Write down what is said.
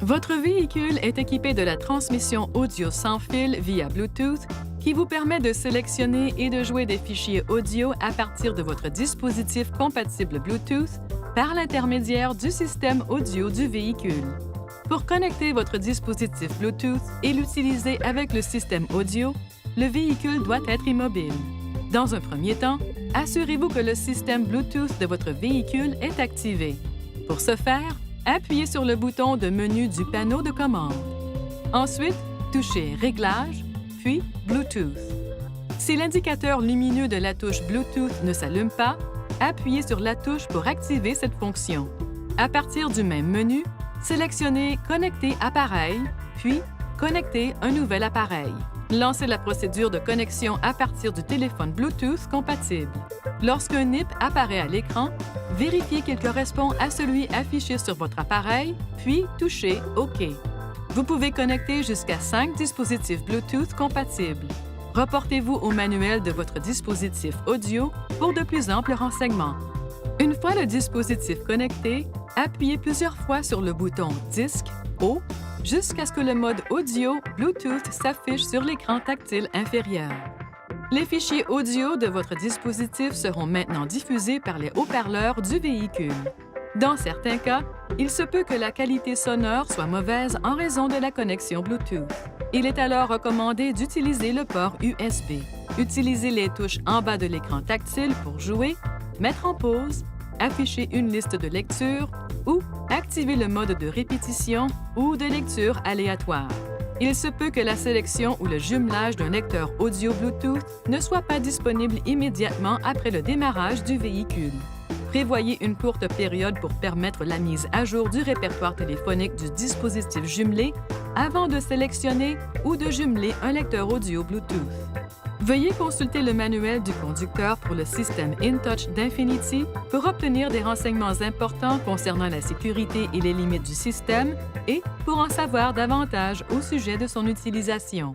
Votre véhicule est équipé de la transmission audio sans fil via Bluetooth qui vous permet de sélectionner et de jouer des fichiers audio à partir de votre dispositif compatible Bluetooth par l'intermédiaire du système audio du véhicule. Pour connecter votre dispositif Bluetooth et l'utiliser avec le système audio, le véhicule doit être immobile. Dans un premier temps, assurez-vous que le système Bluetooth de votre véhicule est activé. Pour ce faire, appuyez sur le bouton de menu du panneau de commande. Ensuite, touchez Réglages, puis Bluetooth. Si l'indicateur lumineux de la touche Bluetooth ne s'allume pas, appuyez sur la touche pour activer cette fonction. À partir du même menu, sélectionnez Connecter appareil, puis Connecter un nouvel appareil. Lancez la procédure de connexion à partir du téléphone Bluetooth compatible. Lorsqu'un NIP apparaît à l'écran, vérifiez qu'il correspond à celui affiché sur votre appareil, puis touchez OK. Vous pouvez connecter jusqu'à 5 dispositifs Bluetooth compatibles. Reportez-vous au manuel de votre dispositif audio pour de plus amples renseignements. Une fois le dispositif connecté, appuyez plusieurs fois sur le bouton Disque haut jusqu'à ce que le mode audio Bluetooth s'affiche sur l'écran tactile inférieur. Les fichiers audio de votre dispositif seront maintenant diffusés par les haut-parleurs du véhicule. Dans certains cas, il se peut que la qualité sonore soit mauvaise en raison de la connexion Bluetooth. Il est alors recommandé d'utiliser le port USB. Utilisez les touches en bas de l'écran tactile pour jouer, mettre en pause, afficher une liste de lecture ou activer le mode de répétition ou de lecture aléatoire. Il se peut que la sélection ou le jumelage d'un lecteur audio Bluetooth ne soit pas disponible immédiatement après le démarrage du véhicule. Prévoyez une courte période pour permettre la mise à jour du répertoire téléphonique du dispositif jumelé avant de sélectionner ou de jumeler un lecteur audio Bluetooth. Veuillez consulter le manuel du conducteur pour le système InTouch d'Infinity pour obtenir des renseignements importants concernant la sécurité et les limites du système et pour en savoir davantage au sujet de son utilisation.